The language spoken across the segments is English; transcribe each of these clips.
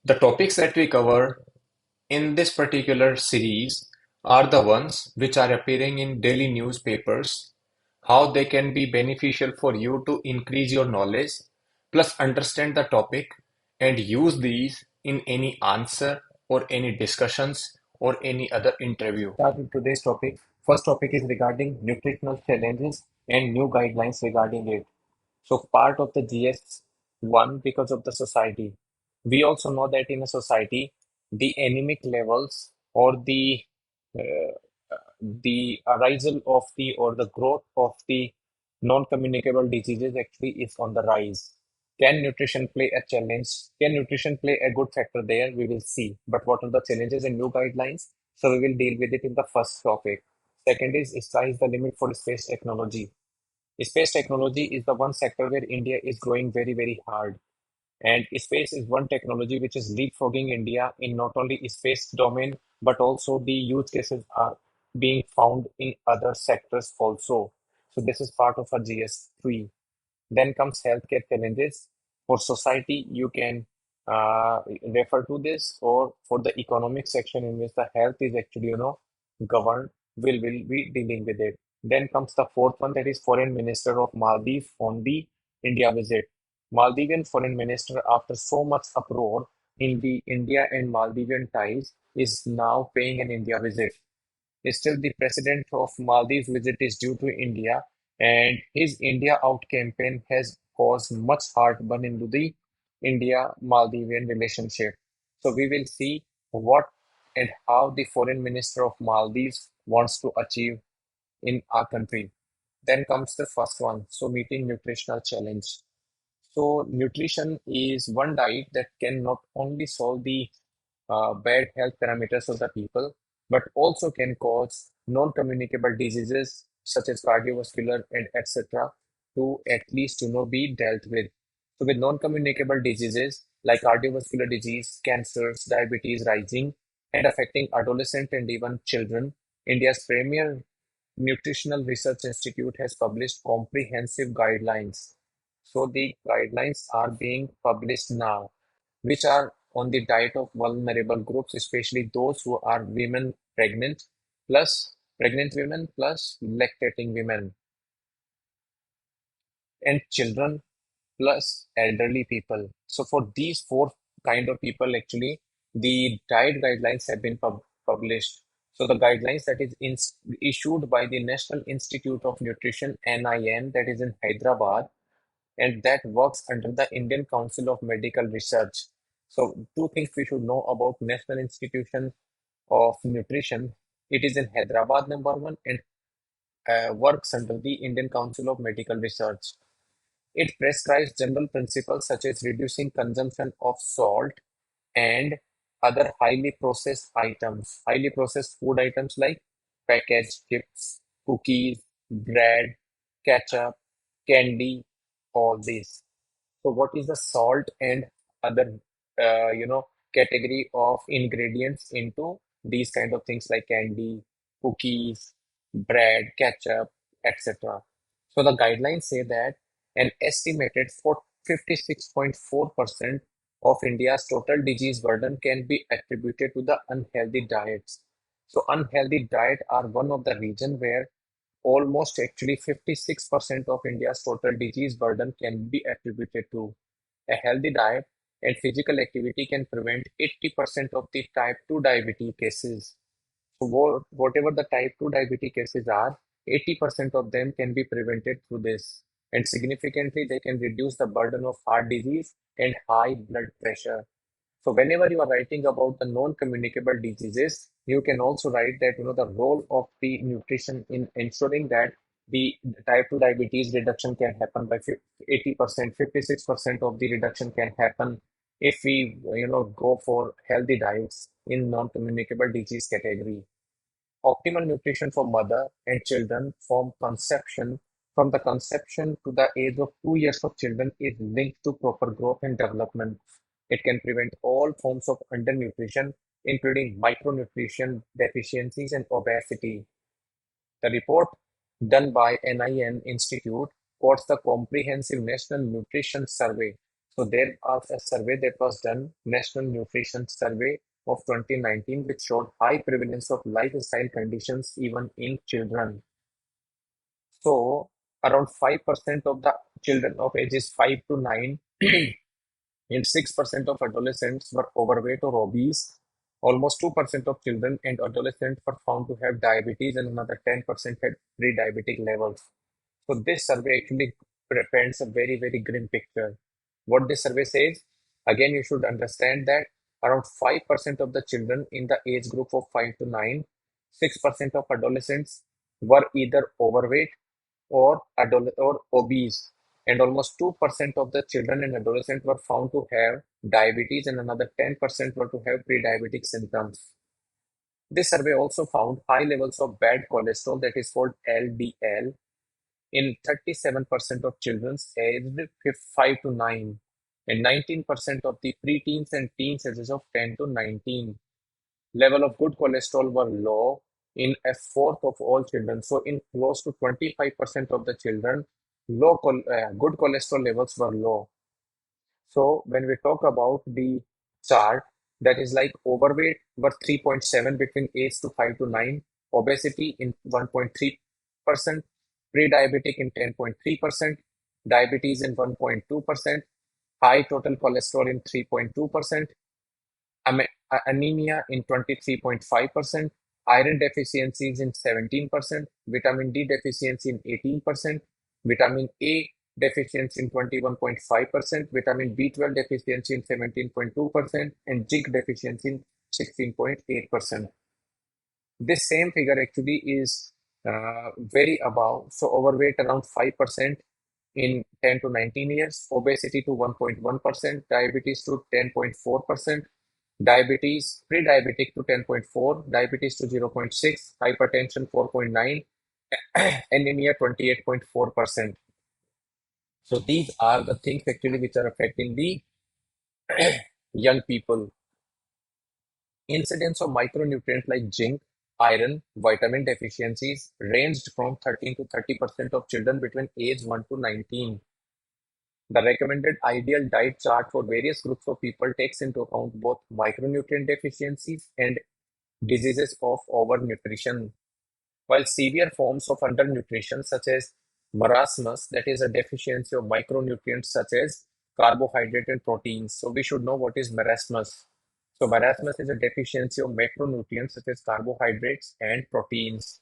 The topics that we cover in this particular series are the ones which are appearing in daily newspapers, how they can be beneficial for you to increase your knowledge, plus understand the topic and use these in any answer or any discussions or any other interview. Start with today's topic. First topic is regarding nutritional challenges and new guidelines regarding it. So part of the GS1 because of the society. We also know that in a society, the anemic levels or the arisal of the or the growth of the non-communicable diseases actually is on the rise. Can nutrition play a challenge? Can nutrition play a good factor there? We will see. But what are the challenges and new guidelines? So we will deal with it in the first topic. Second is sky is the limit for space technology. Space technology is the one sector where India is growing very, very hard. And space is one technology which is leapfrogging India in not only space domain, but also the use cases are being found in other sectors also. So this is part of our GS3. Then comes healthcare challenges. For society, you can refer to this, or for the economic section in which the health is actually, governed, will be dealing with it. Then comes the fourth one, that is Foreign Minister of Maldives on the India visit. Maldivian Foreign Minister, after so much uproar in the India and Maldivian ties, is now paying an India visit. Still, the president of Maldives visit is due to India, and his India Out campaign has caused much heartburn into the India-Maldivian relationship. So we will see what and how the foreign minister of Maldives wants to achieve in our country. Then comes the first one. So meeting nutritional challenge. So nutrition is one diet that can not only solve the bad health parameters of the people, but also can cause non-communicable diseases such as cardiovascular and etc. to at least be dealt with. So with non-communicable diseases like cardiovascular disease, cancers, diabetes rising and affecting adolescent and even children, India's premier Nutritional Research Institute has published comprehensive guidelines. So the guidelines are being published now, which are on the diet of vulnerable groups, especially those who are pregnant women plus lactating women and children plus elderly people. So for these four kind of people, actually, the diet guidelines have been published. So the guidelines that is issued by the National Institute of Nutrition (NIN) that is in Hyderabad and that works under the Indian Council of Medical Research. So two things we should know about National Institution of Nutrition. It is in Hyderabad, number one, and works under the Indian Council of Medical Research. It prescribes general principles such as reducing consumption of salt and other highly processed items, highly processed food items like packaged chips, cookies, bread, ketchup, candy, all these. So what is the salt and other, category of ingredients into these kind of things like candy, cookies, bread, ketchup, etc. So the guidelines say that an estimated for 56.4% of India's total disease burden can be attributed to the unhealthy diets. So unhealthy diet are one of the reason where almost actually 56% of India's total disease burden can be attributed to. A healthy diet and physical activity can prevent 80% of the type 2 diabetes cases. So whatever the type 2 diabetes cases are, 80% of them can be prevented through this. And significantly, they can reduce the burden of heart disease and high blood pressure. So whenever you are writing about the non-communicable diseases, you can also write that the role of the nutrition in ensuring that the type 2 diabetes reduction can happen by 80%, 56% of the reduction can happen if we go for healthy diets in non-communicable disease category. Optimal nutrition for mother and children from the conception to the age of 2 years of children is linked to proper growth and development. It can prevent all forms of undernutrition, including micronutrition deficiencies and obesity. The report done by NIN Institute quotes the Comprehensive National Nutrition Survey. So there was a survey that was done, National Nutrition Survey of 2019, which showed high prevalence of lifestyle conditions even in children. So around 5% of the children of ages 5 to 9 and 6% of adolescents were overweight or obese. Almost 2% of children and adolescents were found to have diabetes, and another 10% had pre-diabetic levels. So this survey actually paints a very, very grim picture. What this survey says, again, you should understand that around 5% of the children in the age group of 5 to 9, 6% of adolescents were either overweight or obese, and almost 2% of the children and adolescents were found to have diabetes, and another 10% were to have pre-diabetic symptoms. This survey also found high levels of bad cholesterol, that is called LDL, in 37% of children aged 5 to 9 and 19% of the preteens and teens ages of 10 to 19. Level of good cholesterol were low in a fourth of all children. So in close to 25% of the children, good cholesterol levels were low. So when we talk about the chart, that is like overweight were 3.7 between age to 5 to 9, obesity in 1.3%, pre-diabetic in 10.3%, diabetes in 1.2%, high total cholesterol in 3.2%, anemia in 23.5%, iron deficiencies in 17%, vitamin D deficiency in 18%, vitamin A deficiency in 21.5%, vitamin B12 deficiency in 17.2%, and zinc deficiency in 16.8%. This same figure actually is very above. So overweight around 5% in 10 to 19 years, obesity to 1.1%, diabetes to 10.4%, diabetes, pre-diabetic to 10.4, diabetes to 0.6, hypertension 4.9, anemia 28.4%. So these are the things actually which are affecting the young people. Incidence of micronutrients like zinc, iron, vitamin deficiencies ranged from 13 to 30% of children between age 1 to 19. The recommended ideal diet chart for various groups of people takes into account both micronutrient deficiencies and diseases of overnutrition. While severe forms of undernutrition, such as marasmus, that is a deficiency of micronutrients such as carbohydrate and proteins. So we should know what is marasmus. So marasmus is a deficiency of macronutrients such as carbohydrates and proteins.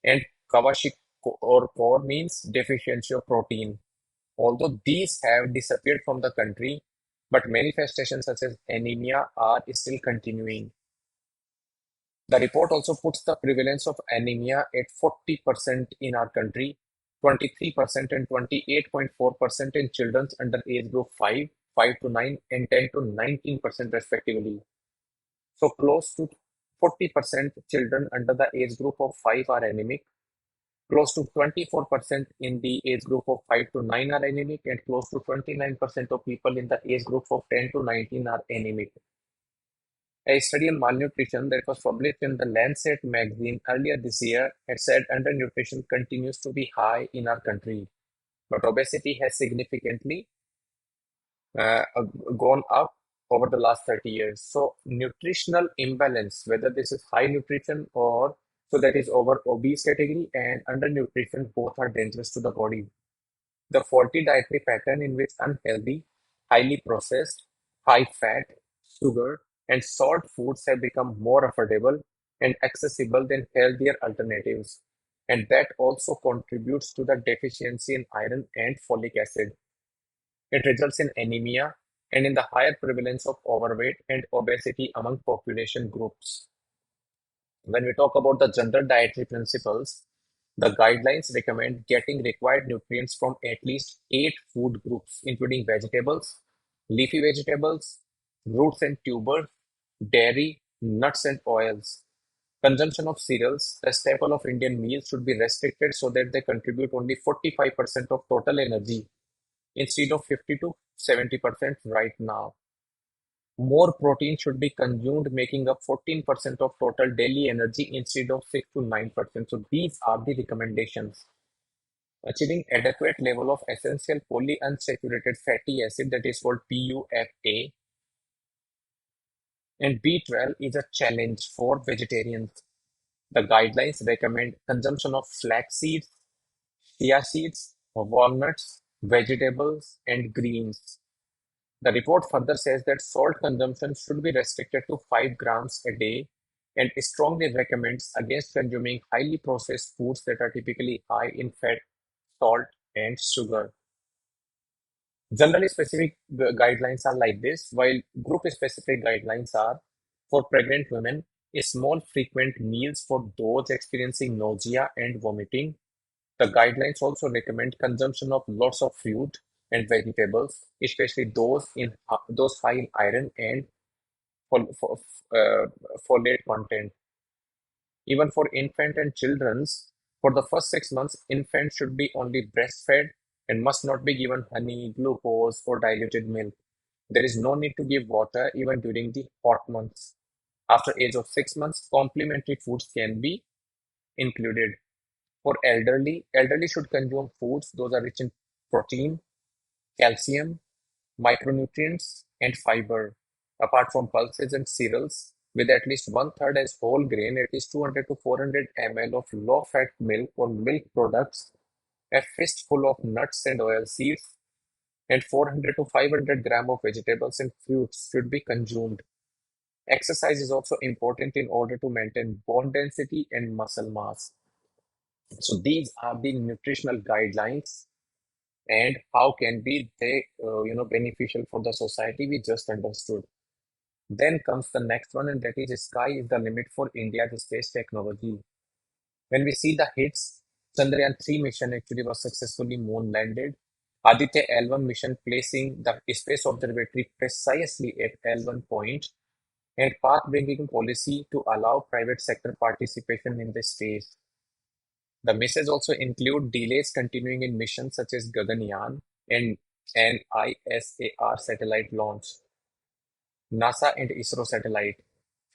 And Kawashik or core means deficiency of protein. Although these have disappeared from the country, but manifestations such as anemia are still continuing. The report also puts the prevalence of anemia at 40% in our country, 23% and 28.4% in children under age group 5, 5 to 9, and 10 to 19% respectively. So close to 40% children under the age group of 5 are anemic, close to 24% in the age group of 5 to 9 are anemic, and close to 29% of people in the age group of 10 to 19 are anemic. A study on malnutrition that was published in the Lancet magazine earlier this year had said undernutrition continues to be high in our country, but obesity has significantly uh, uh, gone up over the last 30 years. So, nutritional imbalance, whether this is high nutrition or so that is over obese category and undernutrition, both are dangerous to the body. The faulty dietary pattern in which unhealthy, highly processed, high fat, sugar, and salt foods have become more affordable and accessible than healthier alternatives. And that also contributes to the deficiency in iron and folic acid. It results in anemia and in the higher prevalence of overweight and obesity among population groups. When we talk about the general dietary principles, the guidelines recommend getting required nutrients from at least 8 food groups, including vegetables, leafy vegetables, roots and tubers, dairy, nuts and oils. Consumption of cereals, a staple of Indian meals, should be restricted so that they contribute only 45% of total energy instead of 50 to 70% right now. More protein should be consumed, making up 14% of total daily energy instead of 6 to 9%. So these are the recommendations. Achieving adequate level of essential polyunsaturated fatty acid that is called PUFA and B12 is a challenge for vegetarians. The guidelines recommend consumption of flax seeds, chia seeds, walnuts, vegetables, and greens. The report further says that salt consumption should be restricted to 5 grams a day and strongly recommends against consuming highly processed foods that are typically high in fat, salt, and sugar. Generally specific guidelines are like this, while group specific guidelines are for pregnant women, small frequent meals for those experiencing nausea and vomiting. The guidelines also recommend consumption of lots of fruit and vegetables, especially those high in iron and uh, folate content. Even for infant and children's, for the first 6 months, infants should be only breastfed and must not be given honey, glucose, or diluted milk. There is no need to give water even during the hot months. After age of 6 months, complementary foods can be included. For elderly should consume foods those are rich in protein, calcium, micronutrients, and fiber. Apart from pulses and cereals, with at least one third as whole grain, at least 200 to 400 ml of low-fat milk or milk products, a fistful of nuts and oil seeds, and 400 to 500 gram of vegetables and fruits should be consumed. Exercise is also important in order to maintain bone density and muscle mass. So these are the nutritional guidelines and how can be they beneficial for the society we just understood. Then comes the next one, and that is sky is the limit for India's space technology. When we see the hits, Chandrayaan 3 mission actually was successfully moon landed. Aditya L1 mission placing the space observatory precisely at L1 point and path bringing policy to allow private sector participation in the space. The misses also include delays continuing in missions such as Gaganyaan and an ISAR satellite launch, NASA and ISRO satellite.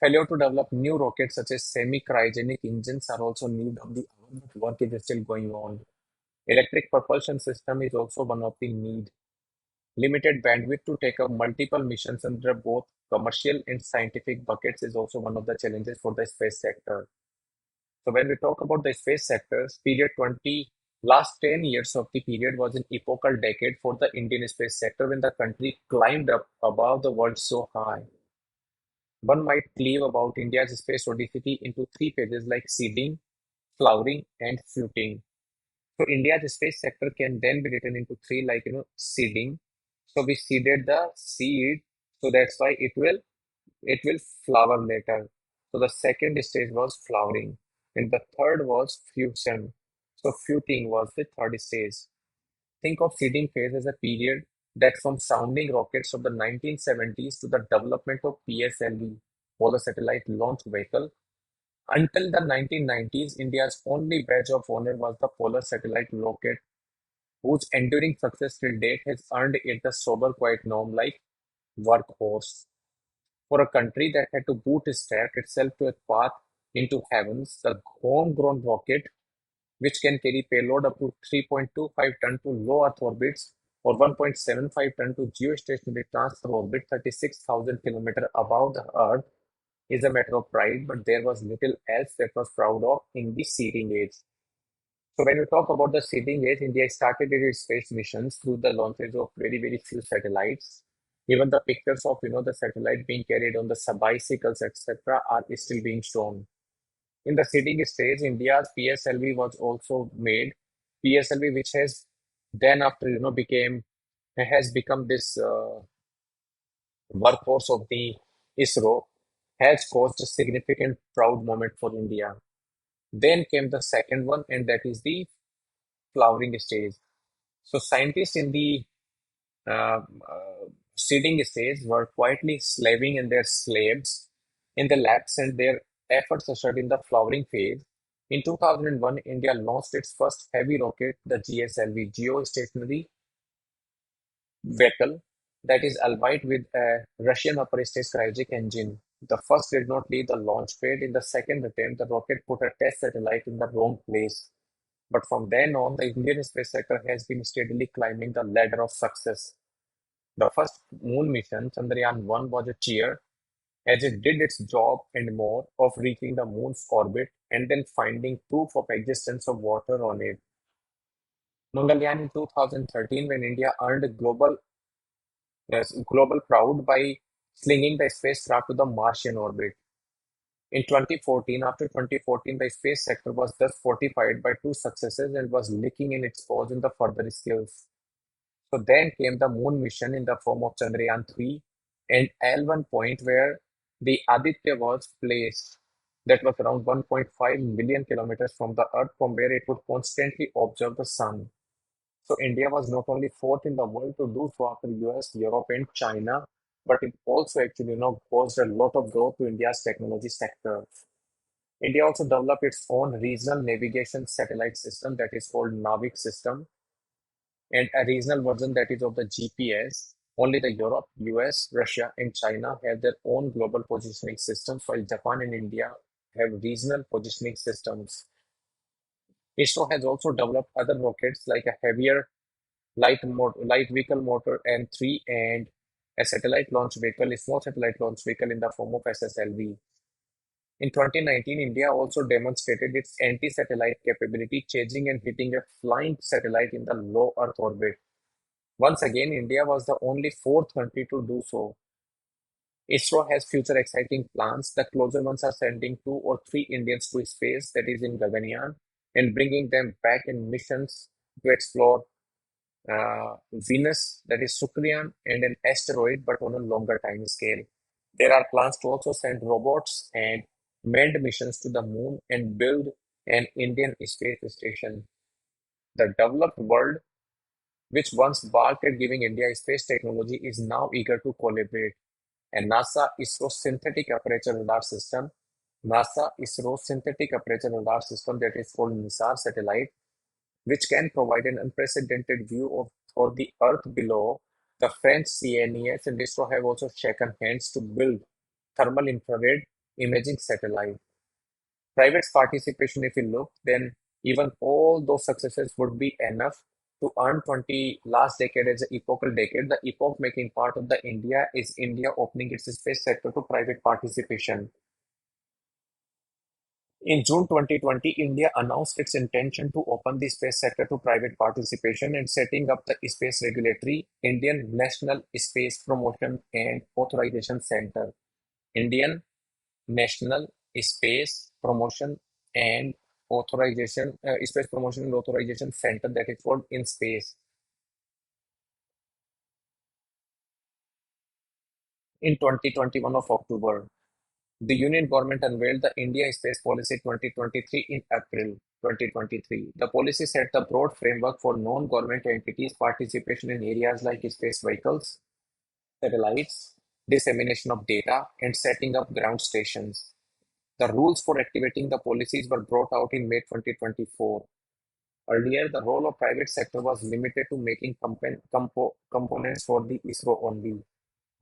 Failure to develop new rockets such as semi-cryogenic engines are also need of the hour, but work is still going on. Electric propulsion system is also one of the need. Limited bandwidth to take up multiple missions under both commercial and scientific buckets is also one of the challenges for the space sector. So when we talk about the space sectors, last 10 years of the period was an epochal decade for the Indian space sector when the country climbed up above the world so high. One might cleave about India's space odyssey into three phases like seeding, flowering, and fruiting. So India's space sector can then be written into three like seeding. So we seeded the seed, so that's why it will flower later. So the second stage was flowering, and the third was fusion. So fruiting was the third stage. Think of seeding phase as a period that from sounding rockets of the 1970s to the development of PSLV, Polar Satellite Launch Vehicle. Until the 1990s, India's only badge of honor was the Polar Satellite rocket, whose enduring success till date has earned it the sober quiet norm like workhorse. For a country that had to bootstrap itself to a path into heavens, the homegrown rocket, which can carry payload up to 3.25 ton to low Earth orbits or 1.75 ton to geostationary transfer orbit 36,000 kilometers above the Earth, is a matter of pride, but there was little else that was proud of in the seeding age. So when we talk about the seeding age, India started its space missions through the launches of very, very few satellites. Even the pictures of the satellite being carried on the bicycles, etc., are still being shown. In the seeding stage, India's PSLV was also made. PSLV, which has then after became has become this workhorse of the ISRO, has caused a significant proud moment for India. Then came the second one, and that is the flowering stage. So scientists in the uh, uh, seeding stage were quietly slaving in their slabs in the labs, and their efforts ushered in the flowering phase. In 2001, India launched its first heavy rocket, the GSLV, Geostationary Vehicle, that is albeit with a Russian upper stage cryogenic engine. The first did not leave the launch pad. In the second attempt, the rocket put a test satellite in the wrong place. But from then on, the Indian space sector has been steadily climbing the ladder of success. The first moon mission, Chandrayaan 1, was a cheer as it did its job and more of reaching the moon's orbit and then finding proof of existence of water on it. Mangalyaan in 2013, when India earned global proud by slinging the spacecraft to the Martian orbit. In 2014, after 2014, the space sector was thus fortified by two successes and was licking in its paws in the further skills. So then came the moon mission in the form of Chandrayaan 3 and L1 point where the Aditya was placed. That was around 1.5 million kilometers from the Earth, from where it would constantly observe the sun. So India was not only fourth in the world to do so after US, Europe, and China, but it also actually, caused a lot of growth to India's technology sector. India also developed its own regional navigation satellite system that is called Navig system, and a regional version that is of the GPS. Only the Europe, US, Russia, and China have their own global positioning systems, while Japan and India have regional positioning systems. ISRO has also developed other rockets like a heavier light vehicle motor M3 and a small satellite launch vehicle in the form of SSLV. In 2019, India also demonstrated its anti-satellite capability, chasing and hitting a flying satellite in the low Earth orbit. Once again, India was the only fourth country to do so. ISRO has future exciting plans. The closer ones are sending 2 or 3 Indians to space, that is in Gaganyaan, and bringing them back in missions to explore Venus, that is Shukriyan, and an asteroid, but on a longer time scale. There are plans to also send robots and manned missions to the moon and build an Indian space station. The developed world, which once balked at giving India space technology, is now eager to collaborate. And NASA ISRO synthetic aperture radar system that is called NISAR satellite, which can provide an unprecedented view of for the Earth below. The French CNES and ISRO have also shaken hands to build thermal infrared imaging satellite. Private participation, if you look, then even all those successes would be enough to earn 20 last decade as an epochal decade. The epoch making part of the India is India opening its space sector to private participation. In June 2020, India announced its intention to open the space sector to private participation and setting up the Space Regulatory Indian National Space Promotion and Authorization Center. Indian National Space Promotion and Space Promotion and Authorization Center, that is called InSpace. In 2021 of October, the Union government unveiled the India Space Policy 2023 in April 2023. The policy set the broad framework for non-government entities' participation in areas like space vehicles, satellites, dissemination of data, and setting up ground stations. The rules for activating the policies were brought out in May 2024. Earlier, the role of private sector was limited to making components for the ISRO only.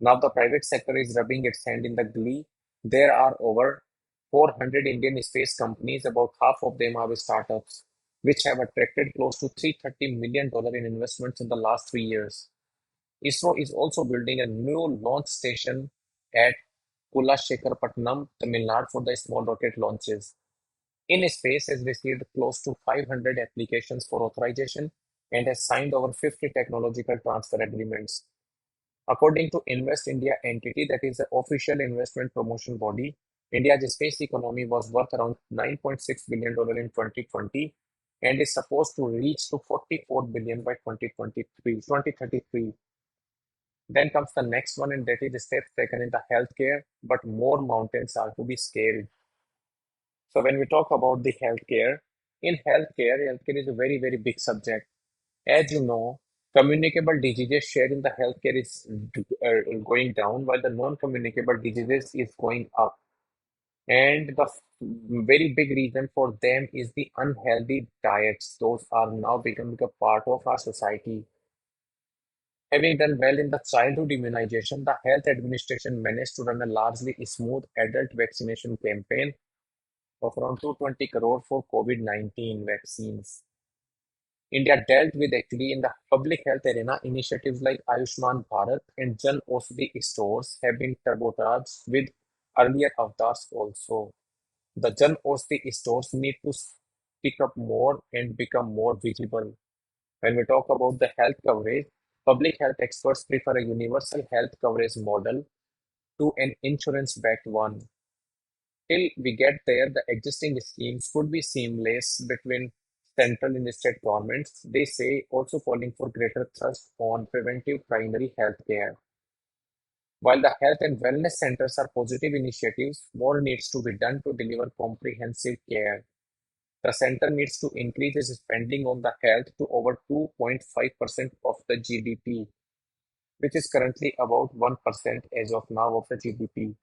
Now the private sector is rubbing its hand in the glee. There are over 400 Indian space companies, about half of them are startups, which have attracted close to $330 million in investments in the last 3 years. ISRO is also building a new launch station at Kulashekarpatnam, Tamil Nadu for the small rocket launches. InSpace has received close to 500 applications for authorization and has signed over 50 technological transfer agreements. According to Invest India entity, that is the official investment promotion body, India's space economy was worth around $9.6 billion in 2020 and is supposed to reach to 44 billion by 2033. Then comes the next one, and that is the steps taken in the healthcare, but more mountains are to be scaled. So when we talk about the healthcare, healthcare is a very, very big subject. As you know, communicable diseases share in the healthcare is going down, while the non-communicable diseases is going up. And the very big reason for them is the unhealthy diets. Those are now becoming a part of our society. Having done well in the childhood immunization, the Health Administration managed to run a largely smooth adult vaccination campaign of around 220 crore for COVID-19 vaccines. India dealt with actually in the public health arena. Initiatives like Ayushman Bharat and Jan Aushadhi stores have been turbocharged with earlier avatars also. The Jan Aushadhi stores need to pick up more and become more visible. When we talk about the health coverage, public health experts prefer a universal health coverage model to an insurance-backed one. Till we get there, the existing schemes could be seamless between central and state governments. They say also calling for greater thrust on preventive primary health care. While the health and wellness centers are positive initiatives, more needs to be done to deliver comprehensive care. The center needs to increase its spending on the health to over 2.5% of the GDP, which is currently about 1% as of now of the GDP,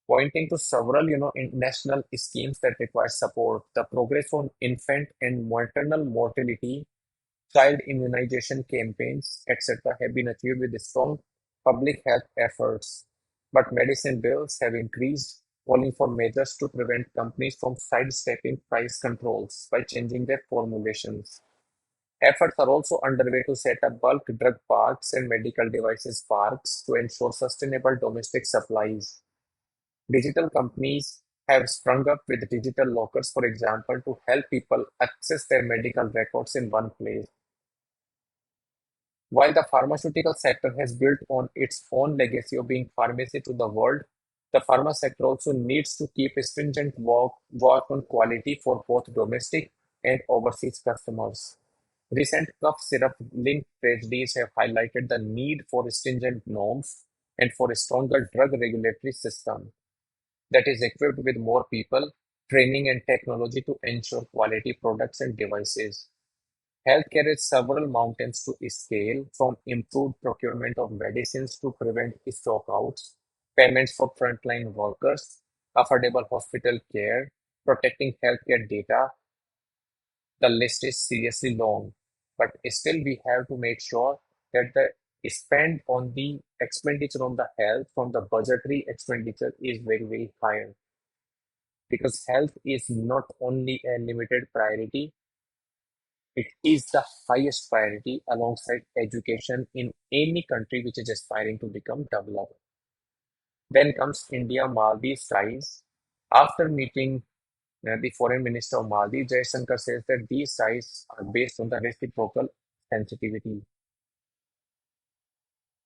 pointing to several, national schemes that require support. The progress on infant and maternal mortality, child immunization campaigns, etc., have been achieved with strong public health efforts. But medicine bills have increased, calling for measures to prevent companies from sidestepping price controls by changing their formulations. Efforts are also underway to set up bulk drug parks and medical devices parks to ensure sustainable domestic supplies. Digital companies have sprung up with digital lockers, for example, to help people access their medical records in one place. While the pharmaceutical sector has built on its own legacy of being pharmacy to the world, the pharma sector also needs to keep stringent work on quality for both domestic and overseas customers. Recent cough syrup linked tragedies have highlighted the need for stringent norms and for a stronger drug regulatory system that is equipped with more people, training, and technology to ensure quality products and devices. Healthcare has several mountains to scale, from improved procurement of medicines to prevent stockouts, payments for frontline workers, affordable hospital care, protecting healthcare data. The list is seriously long, but still we have to make sure that the spend on the expenditure on the health from the budgetary expenditure is very, very high, because health is not only a limited priority, it is the highest priority alongside education in any country which is aspiring to become developed. Then comes India Maldives ties. After meeting the foreign minister of Maldives, Jaishankar says that these ties are based on the reciprocal sensitivity.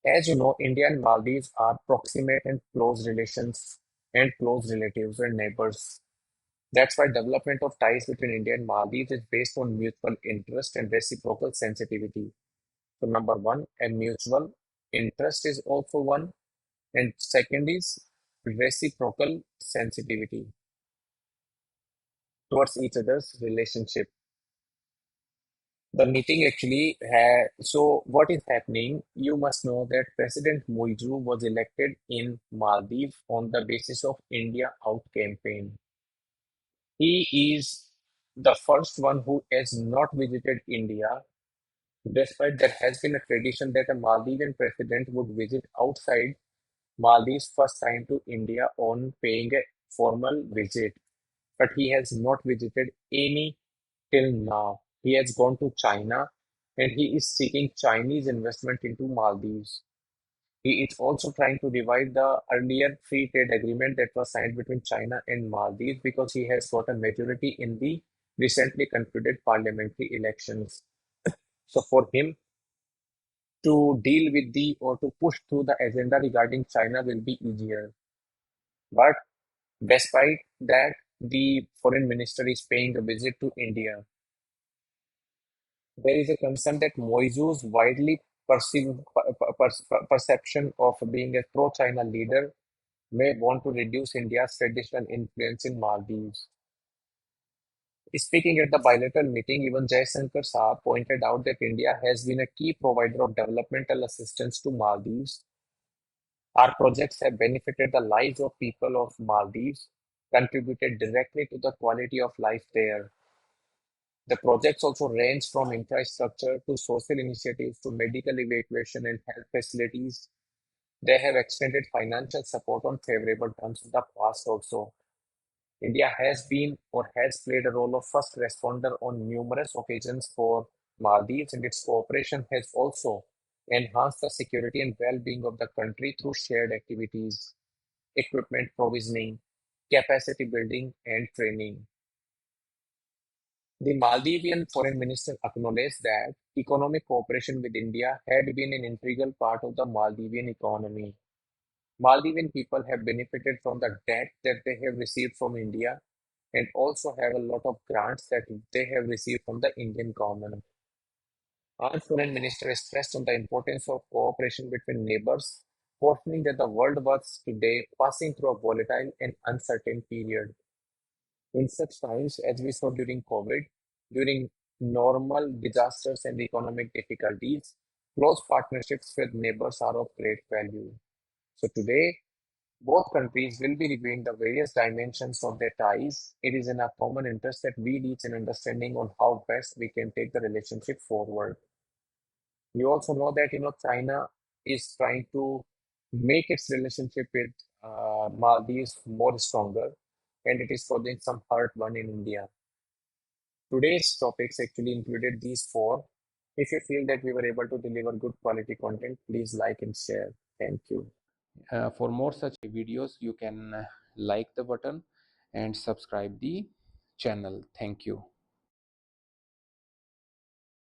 As you know, India and Maldives are proximate and close relations and close relatives and neighbors. That's why development of ties between India and Maldives is based on mutual interest and reciprocal sensitivity. So number one, a mutual interest is also one, and second is reciprocal sensitivity towards each other's relationship. The meeting actually had, so what is happening? You must know that President Muizu was elected in Maldives on the basis of India Out campaign. He is the first one who has not visited India, despite there has been a tradition that a Maldivian president would visit outside Maldives first time to India on paying a formal visit, but he has not visited any till now. He has gone to China and he is seeking Chinese investment into Maldives. He is also trying to revive the earlier free trade agreement that was signed between China and Maldives because he has got a majority in the recently concluded parliamentary elections. So for him to deal with the or to push through the agenda regarding China will be easier. But despite that, the foreign minister is paying a visit to India. There is a concern that Moizu's widely perceived perception of being a pro-China leader may want to reduce India's traditional influence in Maldives. Speaking at the bilateral meeting, even Jaisankar Saab pointed out that India has been a key provider of developmental assistance to Maldives. Our projects have benefited the lives of people of Maldives, contributed directly to the quality of life there. The projects also range from infrastructure to social initiatives to medical evacuation and health facilities. They have extended financial support on favorable terms in the past also. India has been or has played a role of first responder on numerous occasions for Maldives and its cooperation has also enhanced the security and well-being of the country through shared activities, equipment provisioning, capacity building, and training. The Maldivian foreign minister acknowledged that economic cooperation with India had been an integral part of the Maldivian economy. Maldivian people have benefited from the debt that they have received from India and also have a lot of grants that they have received from the Indian government. Our foreign minister stressed on the importance of cooperation between neighbors, cautioning that the world was today passing through a volatile and uncertain period. In such times, as we saw during COVID, during normal disasters and economic difficulties, close partnerships with neighbors are of great value. So today, both countries will be reviewing the various dimensions of their ties. It is in our common interest that we reach an understanding on how best we can take the relationship forward. You also know that China is trying to make its relationship with Maldives more stronger, and it is causing some hurt one in India. Today's topics actually included these four. If you feel that we were able to deliver good quality content, please like and share. Thank you. For more such videos, you can like the button and subscribe the channel. Thank you.